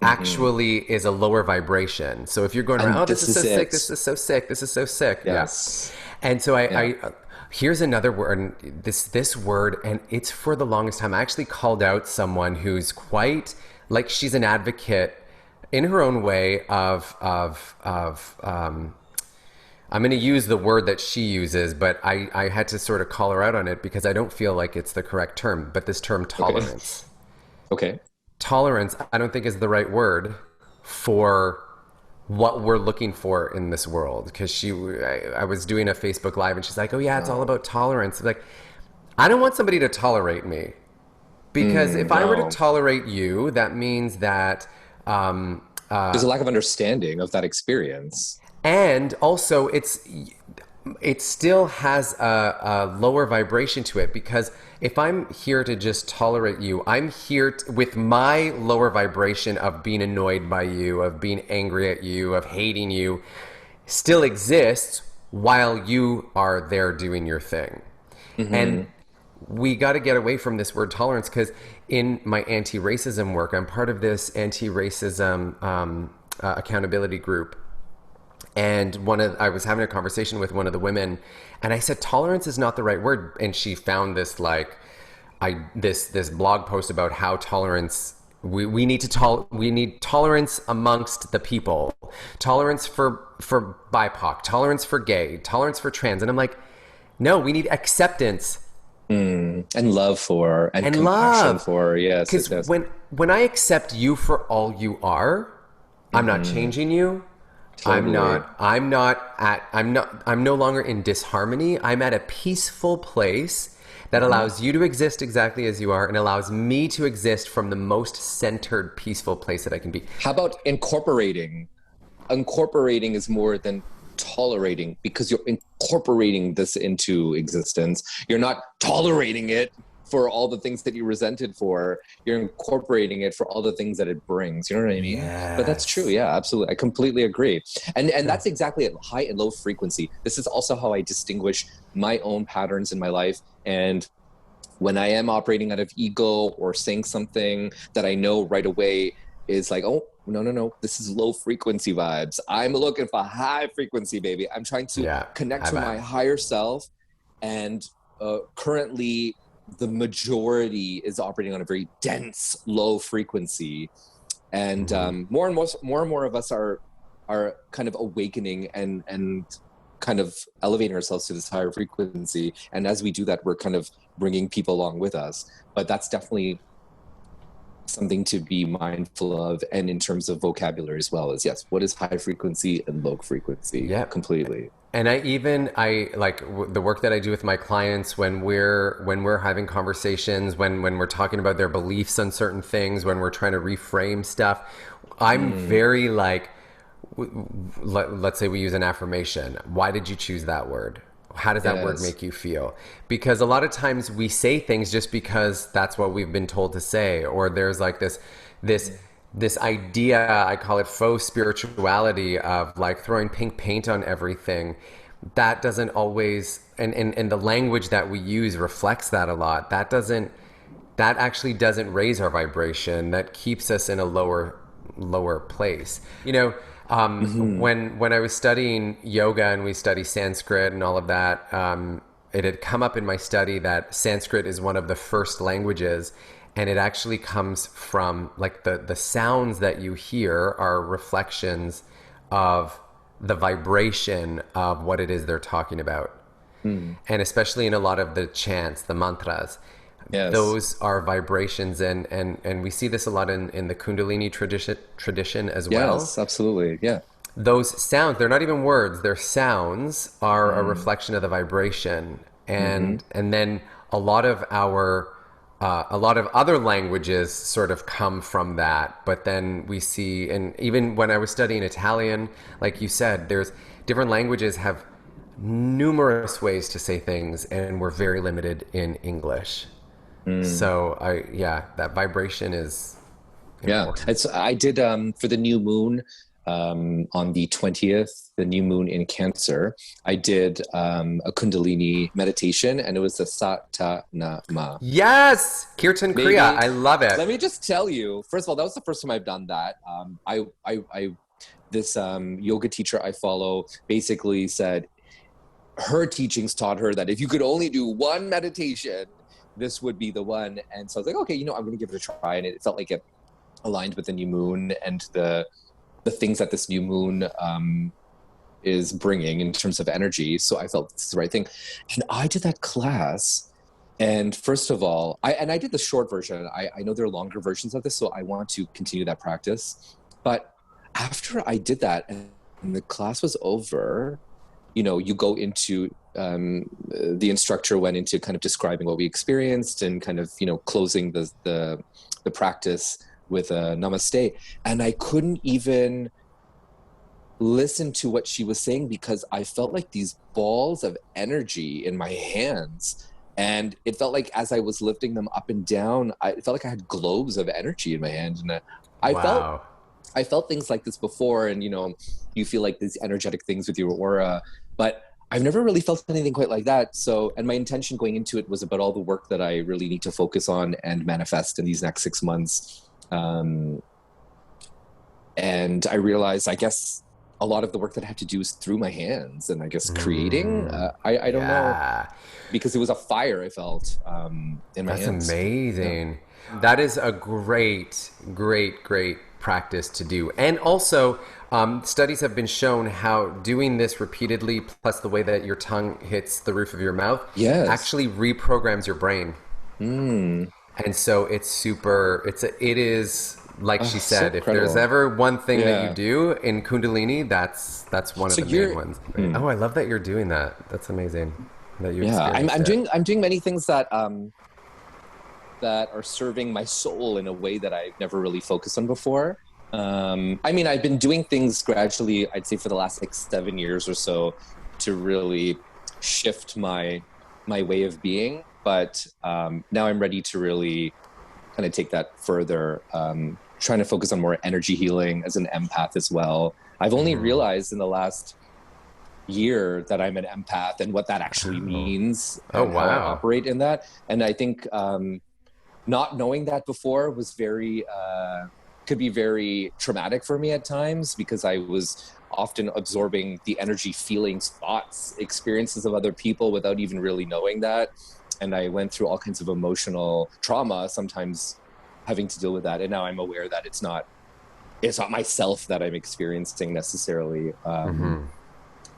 actually is a lower vibration. So if you're going around, oh, this is so sick, this is so sick, this is so sick. Yes. Yeah. And so I here's another word, this word, and it's for the longest time. I actually called out someone who's quite, like, she's an advocate in her own way of I'm going to use the word that she uses, but I had to sort of call her out on it because I don't feel like it's the correct term, but this term tolerance. Okay. Tolerance, I don't think is the right word for what we're looking for in this world. Because I was doing a Facebook Live and she's like, oh yeah, it's all about tolerance. Like, I don't want somebody to tolerate me, because if I were to tolerate you, that means that there's a lack of understanding of that experience. And also it still has a lower vibration to it, because if I'm here to just tolerate you, I'm here with my lower vibration of being annoyed by you, of being angry at you, of hating you, still exists while you are there doing your thing. And we got to get away from this word tolerance, because in my anti-racism work, I'm part of this anti-racism accountability group. And I was having a conversation with one of the women, and I said, tolerance is not the right word. And she found this this blog post about how tolerance, we need tolerance amongst the people, tolerance for BIPOC, tolerance for gay, tolerance for trans. And I'm like, no, we need acceptance. And love for, and compassion for, yes. Because when I accept you for all you are, I'm not changing you. Totally. I'm no longer in disharmony. I'm at a peaceful place that allows you to exist exactly as you are, and allows me to exist from the most centered, peaceful place that I can be. How about incorporating? Incorporating is more than tolerating, because you're incorporating this into existence. You're not tolerating it for all the things that you resented for. You're incorporating it for all the things that it brings. You know what I mean? Yes. But that's true. Yeah, absolutely. I completely agree. And that's exactly at high and low frequency. This is also how I distinguish my own patterns in my life. And when I am operating out of ego or saying something that I know right away is like, oh, no, this is low frequency vibes. I'm looking for high frequency, baby. I'm trying to connect to my higher self. And currently the majority is operating on a very dense, low frequency. And more and more of us are kind of awakening and kind of elevating ourselves to this higher frequency. And as we do that, we're kind of bringing people along with us. But that's definitely something to be mindful of. And in terms of vocabulary as well, as yes, what is high frequency and low frequency? Yeah, completely. And I like the work that I do with my clients when we're having conversations, when we're talking about their beliefs on certain things, when we're trying to reframe stuff. I'm very like, let's say we use an affirmation. Why did you choose that word? How does that word make you feel? Because a lot of times we say things just because that's what we've been told to say, or there's like this idea, I call it faux spirituality, of like throwing pink paint on everything. That doesn't always, and the language that we use reflects that a lot. That actually doesn't raise our vibration. That keeps us in a lower place. You know, when I was studying yoga and we study Sanskrit and all of that, it had come up in my study that Sanskrit is one of the first languages, and it actually comes from like the sounds that you hear are reflections of the vibration of what it is they're talking about. And especially in a lot of the chants, the mantras, those are vibrations, and we see this a lot in the Kundalini tradition as well. Yes, absolutely. Yeah. Those sounds, they're not even words, they're sounds, are a reflection of the vibration. And then a lot of other languages sort of come from that. But then we see, and even when I was studying Italian, like you said, there's different languages have numerous ways to say things, and we're very limited in English. So that vibration is important. Yeah, I did for the new moon on the 20th, the new moon in Cancer. I did a Kundalini meditation, and it was the Satanama. Yes, Kirtan Kriya. I love it. Let me just tell you. First of all, that was the first time I've done that. This yoga teacher I follow basically said her teachings taught her that if you could only do one meditation, this would be the one. And so I was like, okay, I'm going to give it a try. And it felt like it aligned with the new moon and the things that this new moon is bringing in terms of energy. So I felt this is the right thing. And I did that class. And first of all, I did the short version. I know there are longer versions of this, so I want to continue that practice. But after I did that and the class was over, you go into, the instructor went into kind of describing what we experienced and kind of, closing the practice with a namaste. And I couldn't even listen to what she was saying because I felt like these balls of energy in my hands. And it felt like as I was lifting them up and down, it felt like I had globes of energy in my hand. And I felt things like this before. And, you feel like these energetic things with your aura, but I've never really felt anything quite like that. So, and my intention going into it was about all the work that I really need to focus on and manifest in these next 6 months. And I realized, I guess, a lot of the work that I have to do is through my hands, and I guess creating. I don't know, because it was a fire I felt in my hands. That's amazing. Yeah. That is a great practice to do. And also, studies have been shown how doing this repeatedly, plus the way that your tongue hits the roof of your mouth, actually reprograms your brain. And so it is like she said, so if there's ever one thing that you do in Kundalini, that's one of the main ones. Oh, I love that you're doing that. That's amazing. That you I'm doing many things that are serving my soul in a way that I've never really focused on before. I've been doing things gradually, I'd say for the last 7 years or so, to really shift my way of being. But now I'm ready to really kind of take that further, trying to focus on more energy healing as an empath as well. I've only realized in the last year that I'm an empath and what that actually means and how I operate in that. And I think not knowing that before was could be very traumatic for me at times, because I was often absorbing the energy, feelings, thoughts, experiences of other people without even really knowing that. And I went through all kinds of emotional trauma, sometimes having to deal with that. And now I'm aware that it's not myself that I'm experiencing necessarily.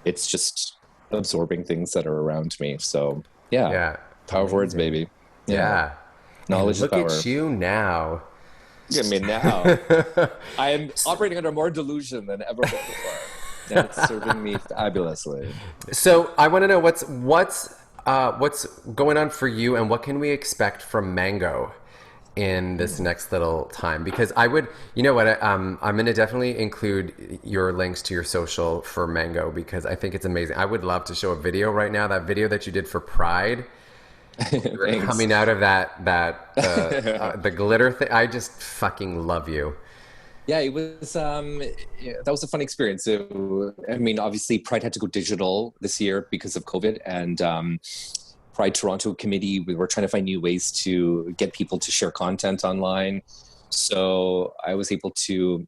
It's just absorbing things that are around me. So yeah. Power of words, baby. Yeah. Knowledge is look power. At you now. Look at me now. I am operating under more delusion than ever before. And it's serving me fabulously. So I want to know what's going on for you, and what can we expect from Mango in this next little time? Because I would, you know what, I'm going to definitely include your links to your social for Mango, because I think it's amazing. I would love to show a video right now, that video that you did for Pride. Coming out of the glitter thing. I just fucking love you. Yeah, it was, that was a fun experience. I mean, obviously Pride had to go digital this year because of COVID, and Pride Toronto committee, we were trying to find new ways to get people to share content online. So I was able to,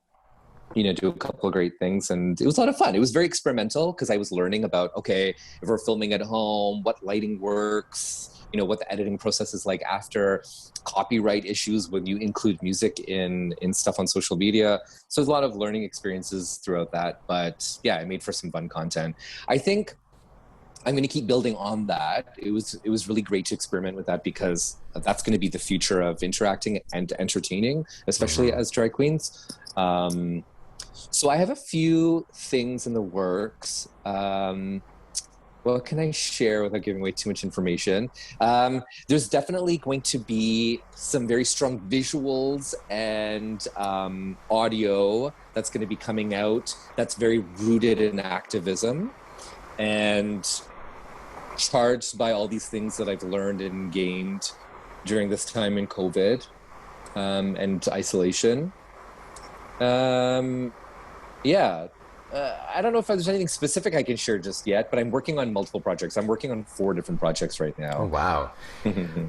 do a couple of great things, and it was a lot of fun. It was very experimental because I was learning about, okay, if we're filming at home, what lighting works, what the editing process is like after, copyright issues when you include music in stuff on social media. So there's a lot of learning experiences throughout that. But yeah, it made for some fun content. I think I'm going to keep building on that. It was really great to experiment with that, because that's going to be the future of interacting and entertaining, especially as drag queens. So I have a few things in the works. What can I share without giving away too much information? There's definitely going to be some very strong visuals and audio that's going to be coming out that's very rooted in activism and charged by all these things that I've learned and gained during this time in COVID and isolation. I don't know if there's anything specific I can share just yet, but I'm working on multiple projects. I'm working on 4 different projects right now. Oh, wow.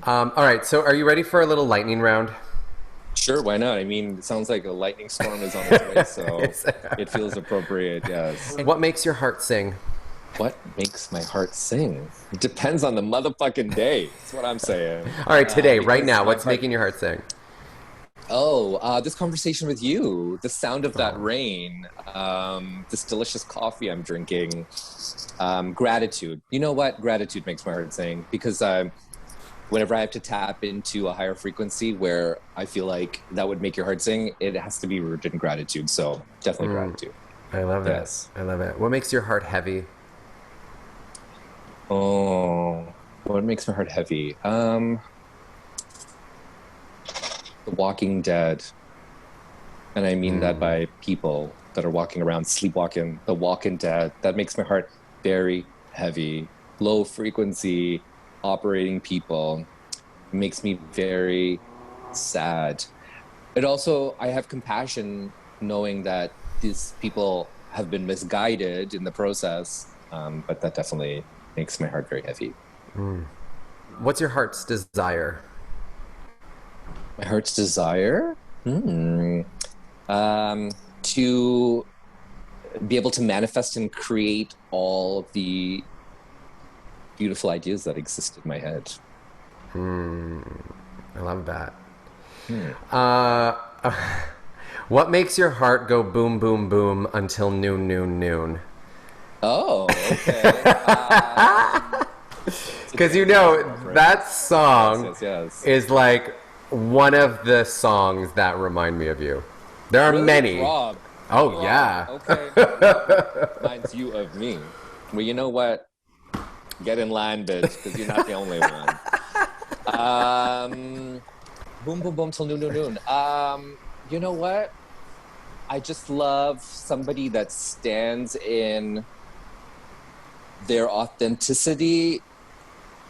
All right. So are you ready for a little lightning round? Sure, why not? I mean, it sounds like a lightning storm is on its way, so it feels appropriate, yes. What makes your heart sing? What makes my heart sing? It depends on the motherfucking day. That's what I'm saying. All right, today, right now, what's making your heart sing? This conversation with you, the sound of that rain, this delicious coffee I'm drinking, gratitude. You know what? Gratitude makes my heart sing, because whenever I have to tap into a higher frequency where I feel like that would make your heart sing, it has to be rooted in gratitude. So definitely gratitude. I love it. I love it. What makes your heart heavy? Oh, what makes my heart heavy? The Walking Dead. And I mean that by people that are walking around, sleepwalking. The Walking Dead. That makes my heart very heavy. Low frequency, operating people. It makes me very sad. It also, I have compassion knowing that these people have been misguided in the process. But that definitely makes my heart very heavy. What's your heart's desire? My heart's desire? To be able to manifest and create all the beautiful ideas that exist in my head. I love that. What makes your heart go boom, boom, boom until noon, noon, noon? Oh, okay. Because that song is like one of the songs that remind me of you. There are many. Rob. Oh, Rob. yeah. Okay. Reminds you of me. Well, you know what? Get in line, bitch, because you're not the only one. Boom, boom, boom till noon, noon, noon. You know what? I just love somebody that stands in their authenticity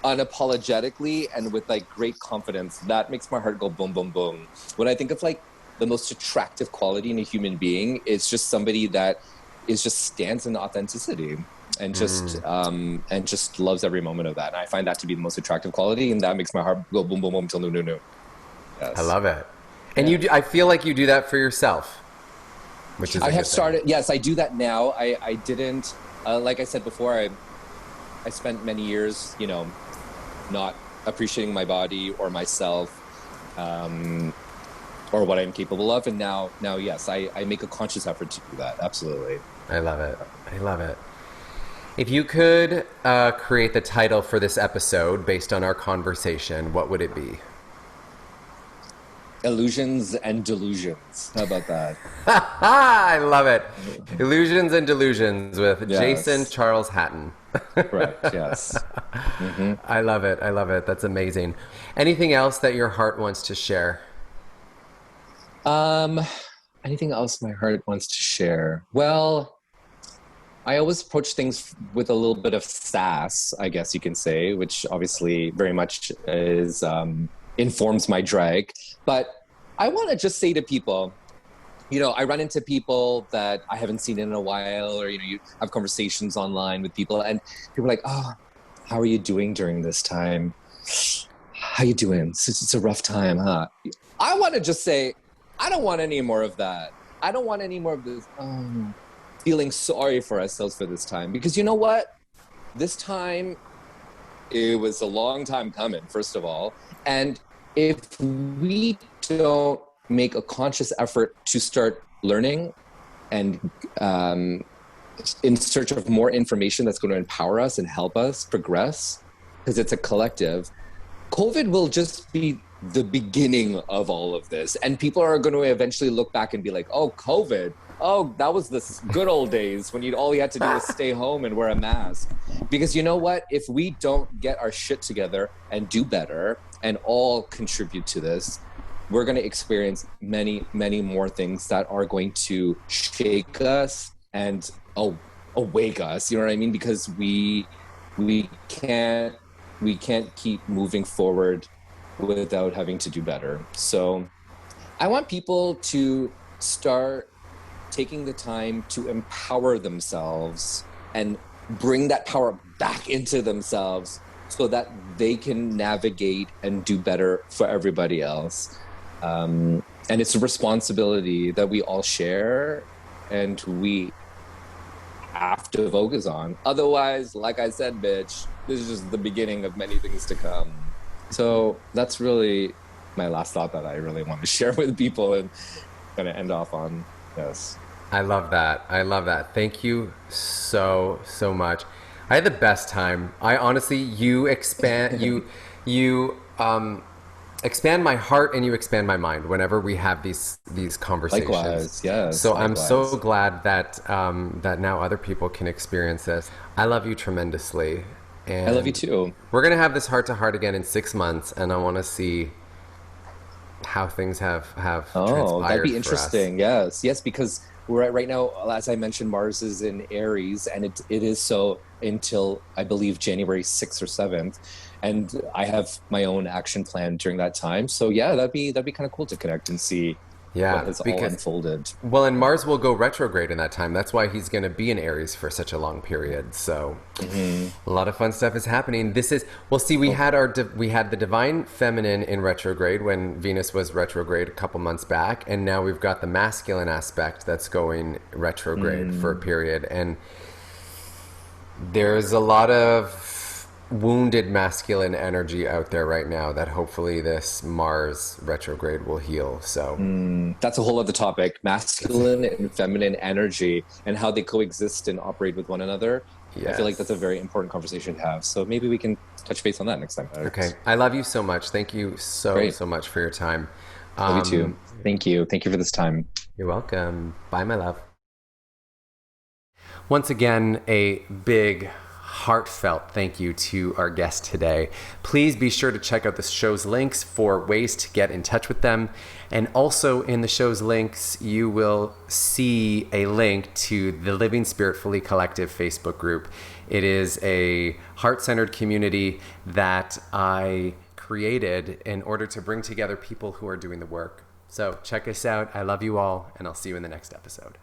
unapologetically and with like great confidence. That makes my heart go boom, boom, boom. When I think of like the most attractive quality in a human being, it's just somebody that is just stands in authenticity and just loves every moment of that. And I find that to be the most attractive quality, and that makes my heart go boom, boom, boom till noon, noon, noon. Yes. I love it. And I feel like you do that for yourself, which is I have started. Yes, I do that now. I didn't, like I said before, I spent many years, not appreciating my body or myself, or what I'm capable of. And now, yes, I make a conscious effort to do that. Absolutely. I love it. I love it. If you could create the title for this episode based on our conversation, what would it be? Illusions and Delusions. How about that? I love it. Illusions and Delusions with Yes. Jason Charles Hatton. Correct, yes. Mm-hmm. I love it. I love it. That's amazing. Anything else that your heart wants to share? Anything else my heart wants to share? Well, I always approach things with a little bit of sass, I guess you can say, which obviously very much is informs my drag. But I want to just say to people, I run into people that I haven't seen in a while, or, you have conversations online with people, and people are like, oh, how are you doing during this time? How you doing? It's a rough time, huh? I want to just say, I don't want any more of that. I don't want any more of this feeling sorry for ourselves for this time. Because you know what? This time, it was a long time coming, first of all. And if we don't make a conscious effort to start learning and in search of more information that's going to empower us and help us progress, because it's a collective, COVID will just be the beginning of all of this. And people are going to eventually look back and be like, oh, COVID. Oh, that was the good old days when all you had to do was stay home and wear a mask. Because you know what? If we don't get our shit together and do better and all contribute to this, we're going to experience many, many more things that are going to shake us and awake us. You know what I mean? Because we can't keep moving forward without having to do better. So I want people to start taking the time to empower themselves and bring that power back into themselves so that they can navigate and do better for everybody else. And it's a responsibility that we all share and we have to focus on. Otherwise, like I said, bitch, this is just the beginning of many things to come. So that's really my last thought that I really want to share with people and kind of end off on. Yes. I love that. I love that. Thank you so much. I had the best time. I honestly, you expand expand my heart and you expand my mind whenever we have these conversations. Likewise, yes. So likewise. I'm so glad that that now other people can experience this. I love you tremendously. And I love you too. We're gonna have this heart to heart again in 6 months, and I want to see how things have transpired. That'd be interesting. Yes, because we're right now, as I mentioned, Mars is in Aries, and it is so until I believe January 6th or 7th, and I have my own action plan during that time. So yeah, that'd be kind of cool to connect and see what has all unfolded. Well, and Mars will go retrograde in that time. That's why he's going to be in Aries for such a long period. So a lot of fun stuff is happening. We had the divine feminine in retrograde when Venus was retrograde a couple months back, and now we've got the masculine aspect that's going retrograde for a period. And there's a lot of wounded masculine energy out there right now that hopefully this Mars retrograde will heal. So that's a whole other topic, masculine and feminine energy and how they coexist and operate with one another. Yes. I feel like that's a very important conversation to have. So maybe we can touch base on that next time. Okay. I love you so much. Thank you so much for your time. Love you too. Thank you. Thank you for this time. You're welcome. Bye, my love. Once again, a big heartfelt thank you to our guest today. Please be sure to check out the show's links for ways to get in touch with them. And also in the show's links, you will see a link to the Living Spiritfully Collective Facebook group. It is a heart-centered community that I created in order to bring together people who are doing the work. So check us out. I love you all, and I'll see you in the next episode.